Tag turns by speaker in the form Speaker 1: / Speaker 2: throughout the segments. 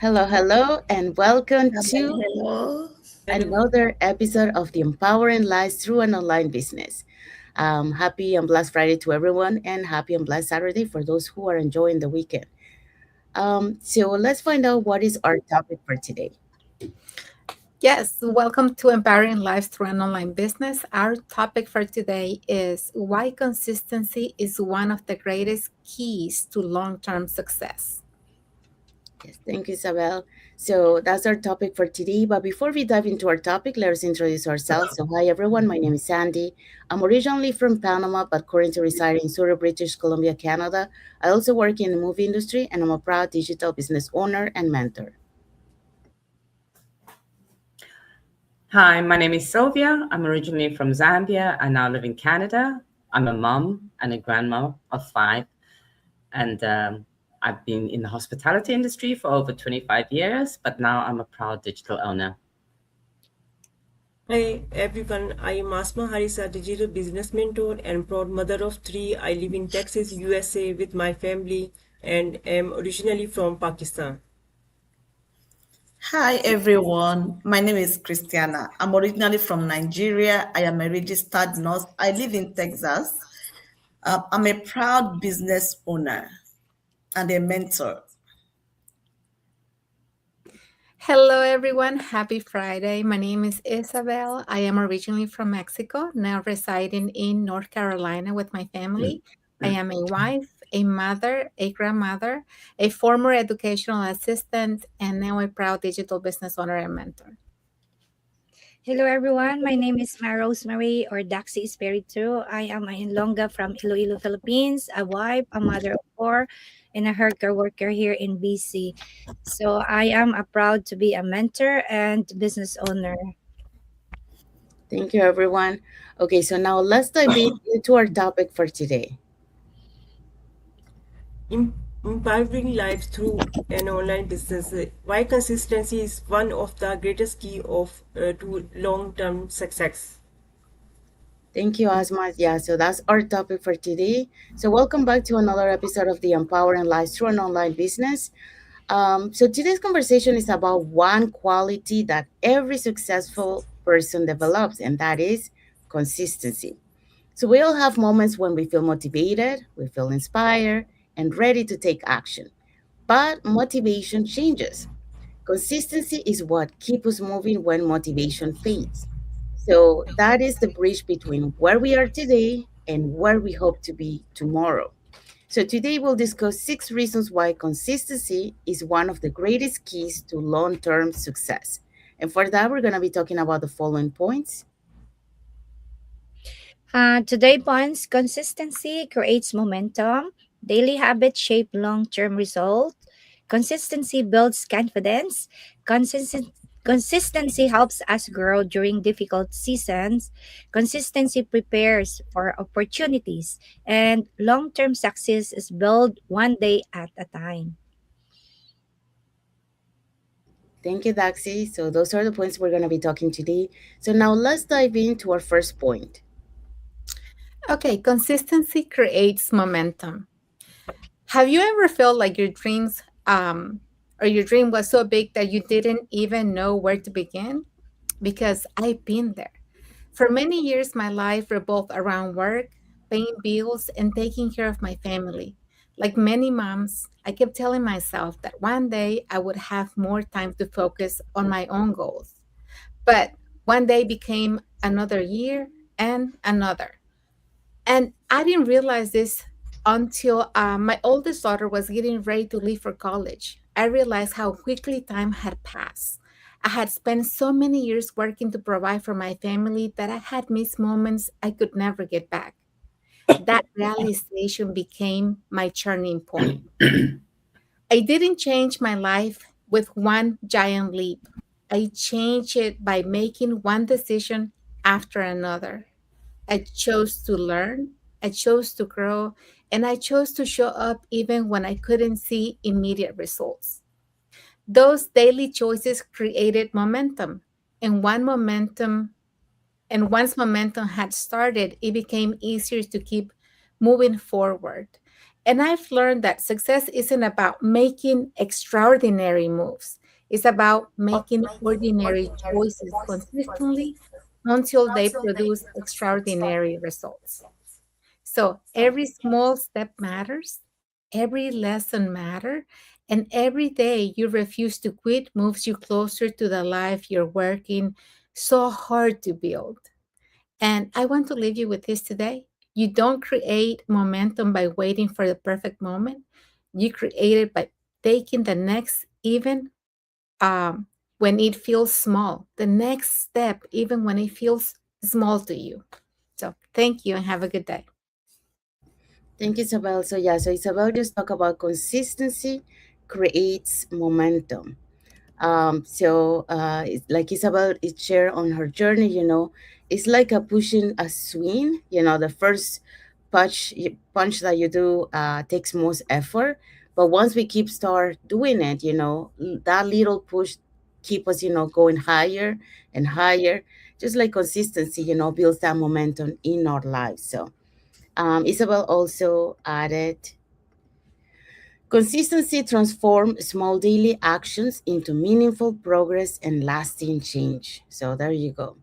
Speaker 1: Hello, and welcome to
Speaker 2: Hello.
Speaker 1: another episode of the Empowering Lives Through an Online Business. Happy and blessed Friday to everyone, and happy and blessed Saturday for those who are enjoying the weekend. So let's find out what is our topic for today.
Speaker 3: Yes, welcome to Empowering Lives Through an Online Business. Our topic for today is why consistency is one of the greatest keys to long term success.
Speaker 1: Yes, thank you, Isabel. So that's our topic for today. But before we dive into our topic, let us introduce ourselves. So, hi everyone, my name is Sandy. I'm originally from Panama, but currently reside in Surrey, British Columbia, Canada. I also work in the movie industry, and I'm a proud digital business owner and mentor.
Speaker 2: Hi, my name is Sylvia. I'm originally from Zambia and now live in Canada. I'm a mom and a grandma of five, and I've been in the hospitality industry for over 25 years, but now I'm a proud digital owner.
Speaker 4: Hi everyone, I am Asma Harisa, digital business mentor and proud mother of three. I live in Texas, USA with my family and am originally from Pakistan.
Speaker 5: Hi everyone, my name is Christiana. I'm originally from Nigeria. I am a registered nurse. I live in Texas. I'm a proud business owner and a mentor.
Speaker 3: Hello, everyone. Happy Friday. My name is Isabel. I am originally from Mexico, now residing in North Carolina with my family. I am a wife, a mother, a grandmother, a former educational assistant, and now a proud digital business owner and mentor.
Speaker 6: Hello everyone, my name is Rosemary or Daxi Espiritu. I am a Ilongga from Iloilo, Philippines, a wife, a mother of four, and a healthcare worker here in BC. So I am proud to be a mentor and business owner.
Speaker 1: Thank you, everyone. Okay, so now let's dive into our topic for today.
Speaker 4: Empowering lives through an online business. Why consistency is one of the greatest key of to long-term success.
Speaker 1: Thank you, Asma. Yeah, so that's our topic for today. So, welcome back to another episode of the Empowering Lives Through an Online Business. So today's conversation is about one quality that every successful person develops, and that is consistency. So we all have moments when we feel motivated, we feel inspired, and ready to take action. But motivation changes. Consistency is what keeps us moving when motivation fades. So that is the bridge between where we are today and where we hope to be tomorrow. So today we'll discuss 6 reasons why consistency is one of the greatest keys to long-term success. And for that, we're going to be talking about the following points.
Speaker 6: Today, points consistency creates momentum. Daily habits shape long term results. Consistency builds confidence. Consistency helps us grow during difficult seasons. Consistency prepares for opportunities. And long term success is built one day at a time.
Speaker 1: Thank you, Daxi. So those are the points we're going to be talking today. So now let's dive into our first point.
Speaker 3: Okay, consistency creates momentum. Have you ever felt like your your dream was so big that you didn't even know where to begin? Because I've been there. For many years, my life revolved around work, paying bills, and taking care of my family. Like many moms, I kept telling myself that one day I would have more time to focus on my own goals. But one day became another year and another. And I didn't realize this until my oldest daughter was getting ready to leave for college. I realized how quickly time had passed. I had spent so many years working to provide for my family that I had missed moments I could never get back. That realization became my turning point. I didn't change my life with one giant leap. I changed it by making one decision after another. I chose to learn, I chose to grow, and I chose to show up even when I couldn't see immediate results. Those daily choices created momentum, and once momentum had started, it became easier to keep moving forward. And I've learned that success isn't about making extraordinary moves. It's about making ordinary choices consistently until they produce extraordinary results. So every small step matters, every lesson matters, and every day you refuse to quit moves you closer to the life you're working so hard to build. And I want to leave you with this today. You don't create momentum by waiting for the perfect moment. You create it by taking the next, even when it feels small, the next step, even when it feels small to you. So thank you and have a good day.
Speaker 1: Thank you, Isabel. So yeah, so Isabel just talk about consistency creates momentum. It's like Isabel is share on her journey, it's like a pushing a swing. The first punch that you do takes most effort, but once we keep start doing it, that little push keep us, going higher and higher. Just like consistency, builds that momentum in our lives. So Isabel also added, consistency transforms small daily actions into meaningful progress and lasting change. So there you go.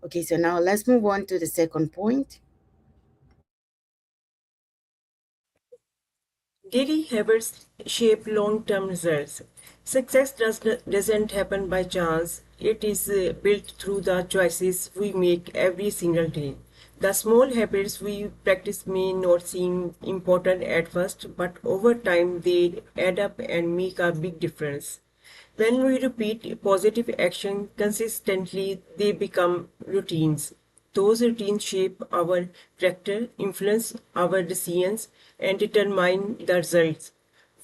Speaker 1: Okay, so now let's move on to the second point.
Speaker 4: Daily habits shape long-term results. Success doesn't happen by chance. It is built through the choices we make every single day. The small habits we practice may not seem important at first, but over time they add up and make a big difference. When we repeat positive action consistently, they become routines. Those routines shape our character, influence our decisions, and determine the results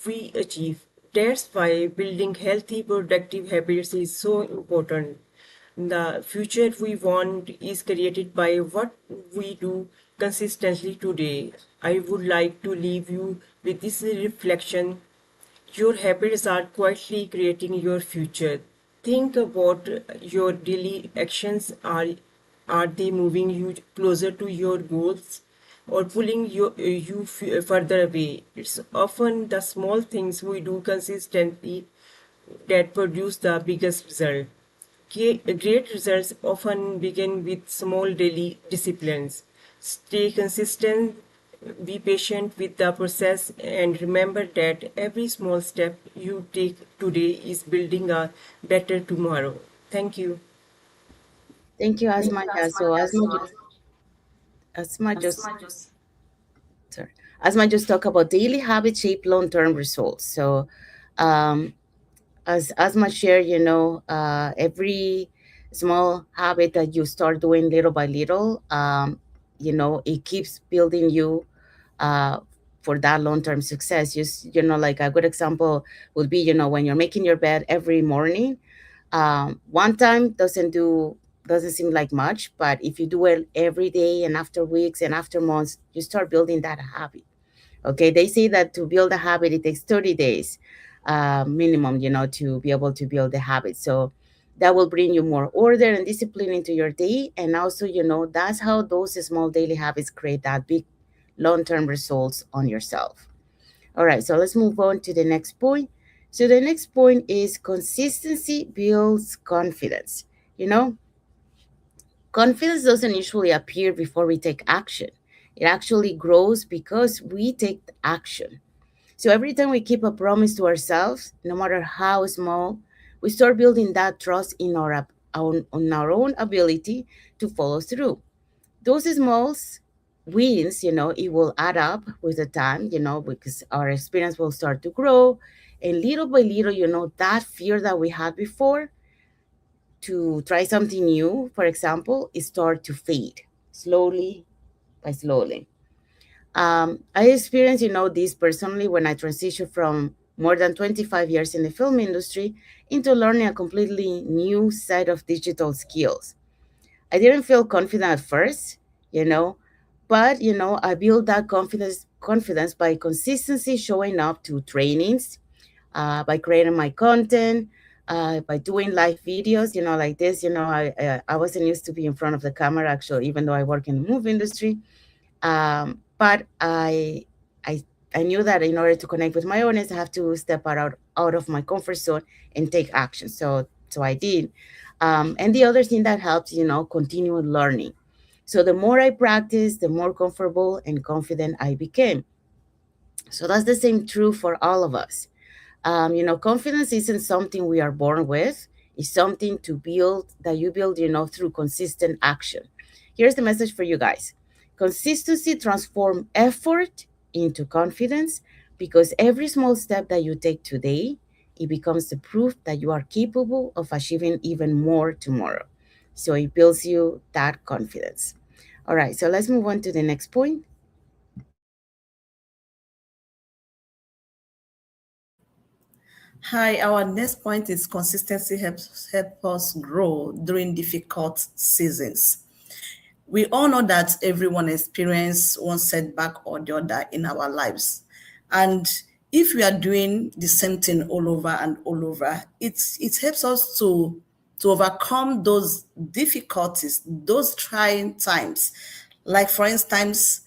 Speaker 4: we achieve. That's why building healthy, productive habits is so important. The future we want is created by what we do consistently today. I would like to leave you with this reflection: your habits are quietly creating your future. Think about your daily actions. Are they moving you closer to your goals or pulling you further away? It's often the small things we do consistently that produce the biggest result. Great results often begin with small daily disciplines. Stay consistent, be patient with the process, and remember that every small step you take today is building a better tomorrow. Thank you.
Speaker 1: Thank you, Asma. Yeah, so Asma just sorry, Asma just talk about daily habits shape long-term results. So um, as Asma shared, every small habit that you start doing little by little, it keeps building you uh, for that long-term success. Just, like a good example would be, when you're making your bed every morning, one time doesn't seem like much, but if you do it every day and after weeks and after months, you start building that habit. Okay, they say that to build a habit, it takes 30 days minimum, to be able to build the habit. So that will bring you more order and discipline into your day. And also, that's how those small daily habits create that big long-term results on yourself. All right, so let's move on to the next point. So the next point is consistency builds confidence. You know, confidence doesn't usually appear before we take action. It actually grows because we take action. So every time we keep a promise to ourselves, no matter how small, we start building that trust in on our own ability to follow through. Those small wins, it will add up with the time, because our experience will start to grow. And little by little, that fear that we had before to try something new, for example, it start to fade slowly by slowly. I experienced, this personally when I transitioned from more than 25 years in the film industry into learning a completely new set of digital skills. I didn't feel confident at first, you know, but I built that confidence by consistently showing up to trainings, by creating my content, by doing live videos, like this. I wasn't used to be in front of the camera actually, even though I work in the movie industry. But I I knew that in order to connect with my audience, I have to step out of my comfort zone and take action. So I did. And the other thing that helps, continue learning. So the more I practice, the more comfortable and confident I became. So that's the same true for all of us. Confidence isn't something we are born with. It's something to build that you build, through consistent action. Here's the message for you guys. Consistency transforms effort into confidence because every small step that you take today, it becomes the proof that you are capable of achieving even more tomorrow. So it builds you that confidence. All right, so let's move on to the next point.
Speaker 5: Hi, our next point is consistency help us grow during difficult seasons. We all know that everyone experiences one setback or the other in our lives. And if we are doing the same thing all over and all over, it helps us to overcome those difficulties, those trying times. Like for instance,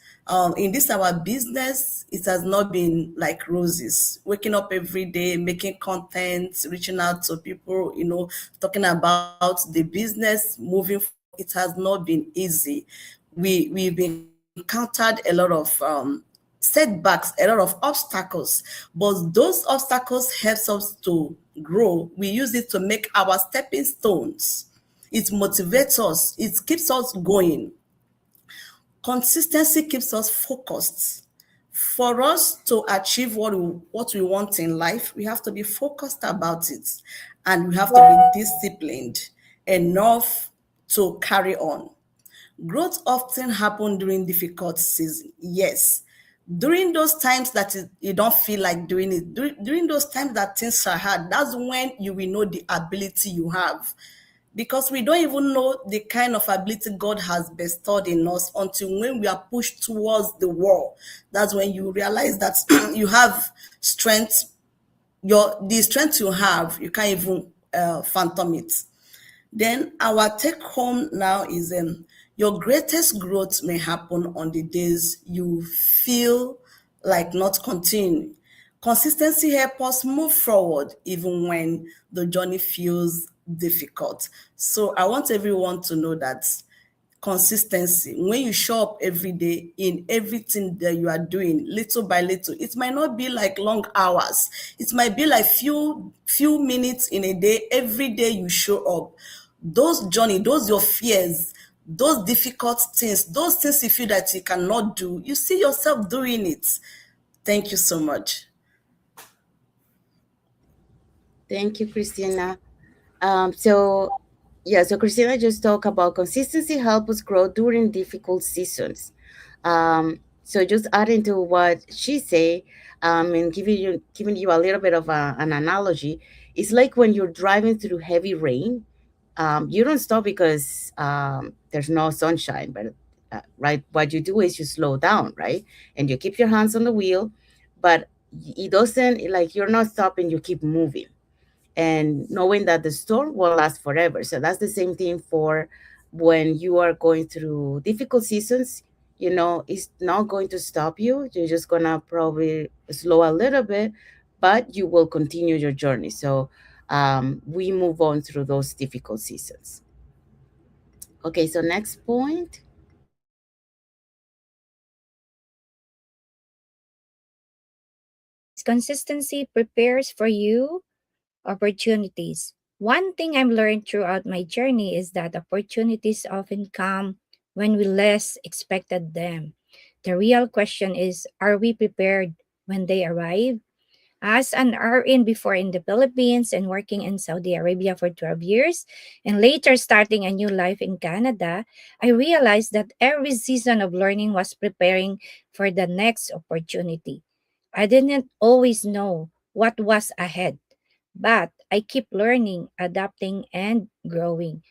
Speaker 5: in this our business, it has not been like roses. Waking up every day, making content, reaching out to people, talking about the business, moving forward. It has not been easy. We've encountered a lot of setbacks, a lot of obstacles, but those obstacles helps us to grow. We use it to make our stepping stones. It motivates us. It keeps us going. Consistency keeps us focused. For us to achieve what we want in life, we have to be focused about it, and we have to be disciplined enough to carry on. Growth often happens during difficult seasons. Yes. During those times that you don't feel like doing it, during those times that things are hard, that's when you will know the ability you have. Because we don't even know the kind of ability God has bestowed in us until when we are pushed towards the wall. That's when you realize that you have strength. The strength you have, you can't even phantom it. Then our take home now is your greatest growth may happen on the days you feel like not continuing. Consistency helps us move forward even when the journey feels difficult. So I want everyone to know that consistency, when you show up every day in everything that you are doing little by little, it might not be like long hours, it might be like few minutes in a day. Every day you show up, those journey, those your fears, those difficult things, those things you feel that you cannot do, you see yourself doing it. Thank you so much.
Speaker 1: Thank you, Christina. So Christina just talked about consistency help us grow during difficult seasons. So just adding to what she say, and giving you a little bit of an analogy, it's like when you're driving through heavy rain. You don't stop because there's no sunshine, but right, what you do is you slow down, right, and you keep your hands on the wheel, but it doesn't like you're not stopping. You keep moving and knowing that the storm won't last forever. So that's the same thing for when you are going through difficult seasons. It's not going to stop you. You're just gonna probably slow a little bit, but you will continue your journey. So we move on through those difficult seasons. Okay, so next point.
Speaker 6: Yes, consistency prepares for you opportunities. One thing I've learned throughout my journey is that opportunities often come when we less expected them. The real question is, are we prepared when they arrive? As an RN before in the Philippines and working in Saudi Arabia for 12 years, and later starting a new life in Canada, I realized that every season of learning was preparing for the next opportunity. I didn't always know what was ahead, but I keep learning, adapting, and growing.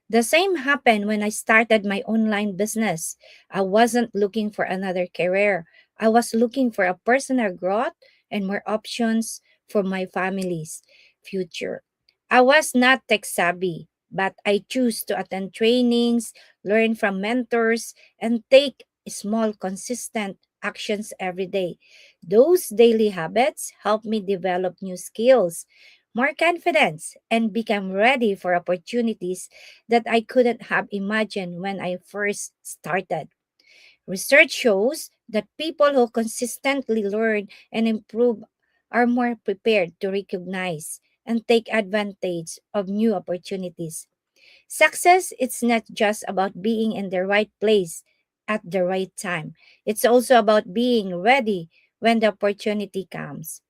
Speaker 6: The same happened when I started my online business. I wasn't looking for another career. I was looking for a personal growth and more options for my family's future. I was not tech savvy, but I choose to attend trainings, learn from mentors, and take small, consistent actions every day. Those daily habits help me develop new skills, more confidence, and become ready for opportunities that I couldn't have imagined when I first started. Research shows that people who consistently learn and improve are more prepared to recognize and take advantage of new opportunities. Success it's not just about being in the right place at the right time. It's also about being ready when the opportunity comes.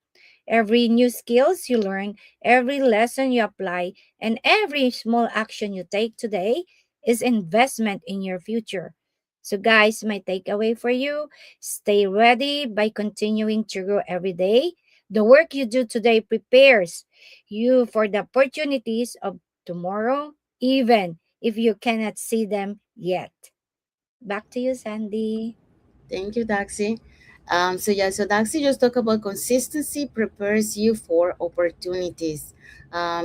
Speaker 6: Every new skills you learn, every lesson you apply, and every small action you take today is investment in your future. So guys, my takeaway for you, stay ready by continuing to grow every day. The work you do today prepares you for the opportunities of tomorrow, even if you cannot see them yet. Back to you, Sandy.
Speaker 1: Thank you, Daxi. So Daxi just talked about consistency prepares you for opportunities.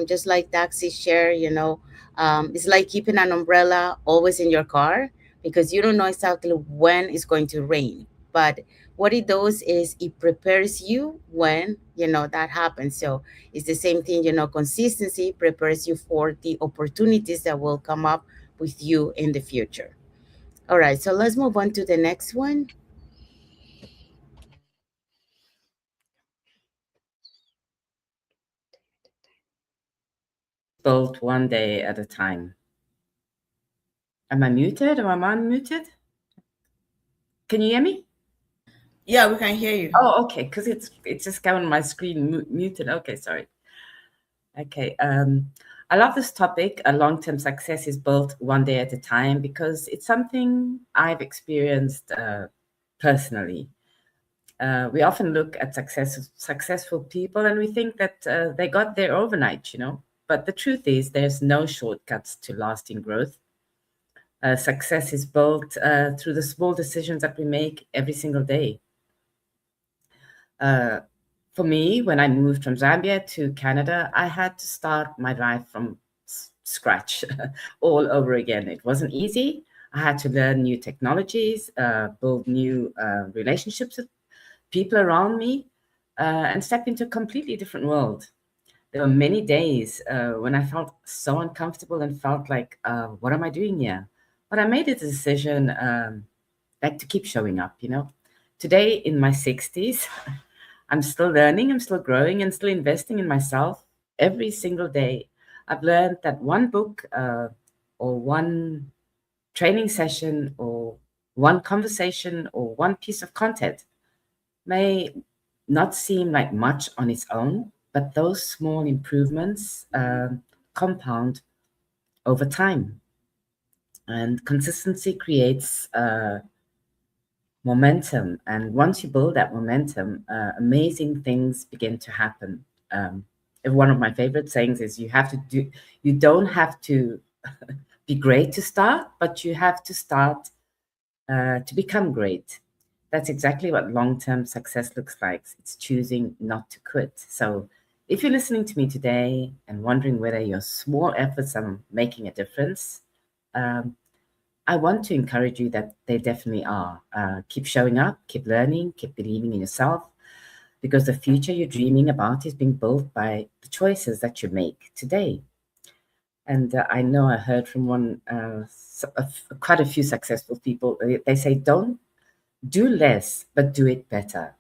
Speaker 1: Just like Daxi shared, it's like keeping an umbrella always in your car because you don't know exactly when it's going to rain. But what it does is it prepares you when, that happens. So it's the same thing, consistency prepares you for the opportunities that will come up with you in the future. All right, so let's move on to the next one.
Speaker 2: Built one day at a time. Am I muted or am I unmuted? Can you hear me?
Speaker 5: Yeah, we can hear you.
Speaker 2: Oh, okay, because it's just got on my screen muted. Okay, sorry. Okay. I love this topic. A long-term success is built one day at a time because it's something I've experienced personally. We often look at successful people and we think that they got there overnight, But the truth is, there's no shortcuts to lasting growth. Success is built through the small decisions that we make every single day. Uh, for me, when I moved from Zambia to Canada, I had to start my life from scratch all over again. It wasn't easy. I had to learn new technologies, build new relationships with people around me, and step into a completely different world. There were many days when I felt so uncomfortable and felt like, what am I doing here? But I made a decision like to keep showing up, Today in my 60s, I'm still learning, I'm still growing, and still investing in myself every single day. I've learned that one book or one training session or one conversation or one piece of content may not seem like much on its own, but those small improvements compound over time. And consistency creates momentum. And once you build that momentum, amazing things begin to happen. One of my favorite sayings is you don't have to be great to start, but you have to start to become great. That's exactly what long-term success looks like. It's choosing not to quit. So if you're listening to me today and wondering whether your small efforts are making a difference, um, I want to encourage you that they definitely are. Keep showing up, keep learning, keep believing in yourself, because the future you're dreaming about is being built by the choices that you make today. And I know I heard from quite a few successful people. They say, don't do less, but do it better.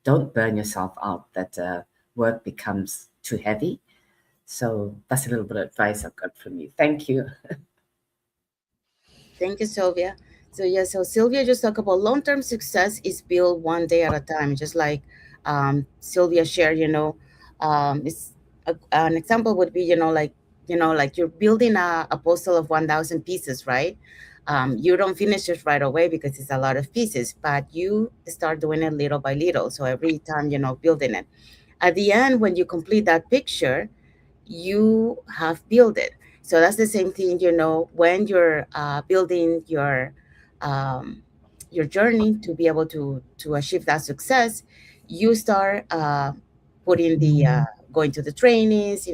Speaker 2: Don't burn yourself out that work becomes too heavy. So that's a little bit of advice I've got from you. Thank you.
Speaker 1: Thank you, Sylvia. So Sylvia just talked about long-term success is built one day at a time, just like Sylvia shared. It's an example would be, like you're building a puzzle of 1,000 pieces, right? You don't finish it right away because it's a lot of pieces, but you start doing it little by little. So every time, building it. At the end, when you complete that picture, you have built it. So that's the same thing, when you're building um, your journey to be able to achieve that success, you start putting the going to the trainings,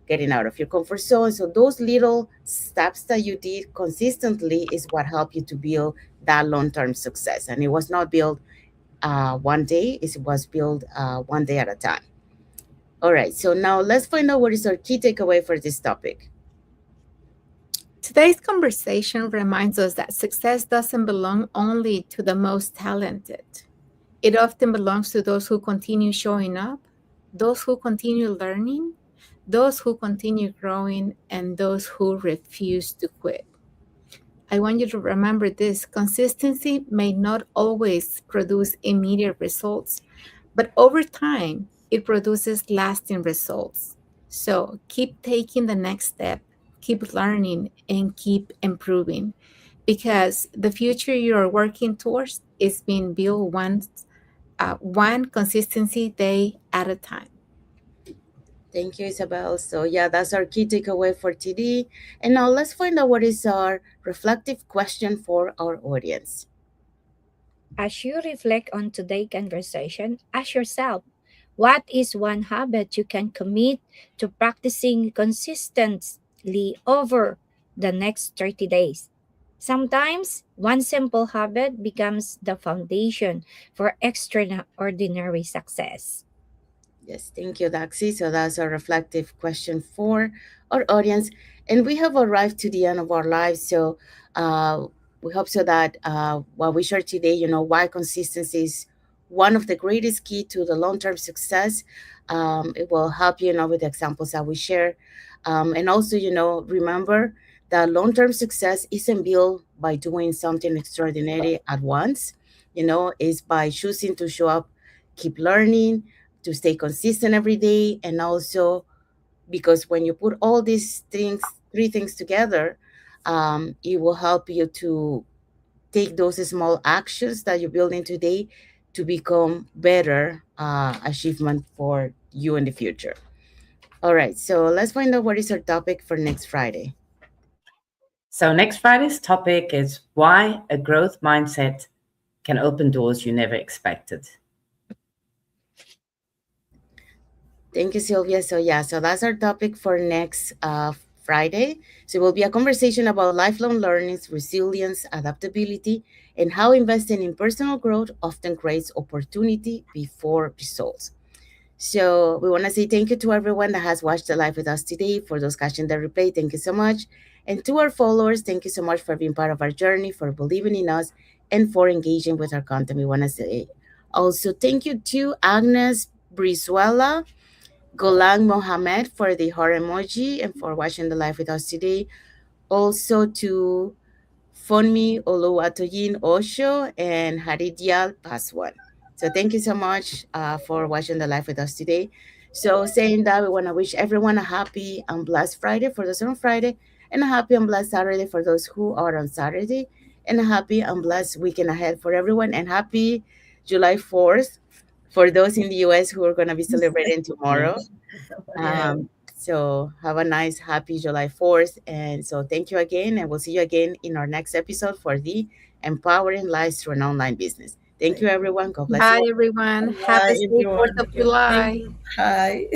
Speaker 1: getting out of your comfort zone. So those little steps that you did consistently is what helped you to build that long-term success. And it was not built one day. It was built one day at a time. All right, so now let's find out what is our key takeaway for this topic.
Speaker 3: Today's conversation reminds us that success doesn't belong only to the most talented. It often belongs to those who continue showing up, those who continue learning, those who continue growing, and those who refuse to quit. I want you to remember this: consistency may not always produce immediate results, but over time, it produces lasting results. So keep taking the next step, keep learning, and keep improving, because the future you're working towards is being built one consistency day at a time.
Speaker 1: Thank you, Isabel. So, yeah, that's our key takeaway for today. And now let's find out what is our reflective question for our audience.
Speaker 6: As you reflect on today's conversation, ask yourself, what is one habit you can commit to practicing consistently over the next 30 days? Sometimes one simple habit becomes the foundation for extraordinary success.
Speaker 1: Yes, thank you, Daxi. So that's our reflective question for our audience. And we have arrived to the end of our lives. So uh, we hope so that what we share today, why consistency is one of the greatest key to the long-term success. It will help you, with the examples that we share. And also, remember that long-term success isn't built by doing something extraordinary at once. Is by choosing to show up, keep learning, to stay consistent every day, and also because when you put all these things, three things together, it will help you to take those small actions that you're building today to become better achievement for you in the future. All right, so let's find out what is our topic for next Friday.
Speaker 2: So, next Friday's topic is why a growth mindset can open doors you never expected.
Speaker 1: Thank you, Sylvia. So yeah, so that's our topic for next Friday. So it will be a conversation about lifelong learnings, resilience, adaptability, and how investing in personal growth often creates opportunity before results. So we want to say thank you to everyone that has watched the live with us today. For those catching the replay, thank you so much. And to our followers, thank you so much for being part of our journey, for believing in us, and for engaging with our content. We want to say also thank you to Agnes Brizuela, Golang Mohammed for the heart emoji and for watching the live with us today. Also to Fonmi Oluwatoyin Osho and Haridyal Paswan. So thank you so much for watching the live with us today. So saying that, we want to wish everyone a happy and blessed Friday for those on Friday, and a happy and blessed Saturday for those who are on Saturday, and a happy and blessed weekend ahead for everyone, and happy July 4th for those in the US who are going to be celebrating tomorrow.
Speaker 2: Yes.
Speaker 5: Yeah.
Speaker 1: So have a nice, happy July 4th. And so thank you again. And we'll see you again in our next episode for the Empowering Lives Through an Online Business. Thank you, everyone. God bless
Speaker 3: Bye,
Speaker 1: you.
Speaker 3: everyone. Have
Speaker 5: Bye,
Speaker 3: a safe 4th
Speaker 5: everyone.
Speaker 3: of
Speaker 4: Thank
Speaker 3: July.
Speaker 4: you.
Speaker 5: Hi.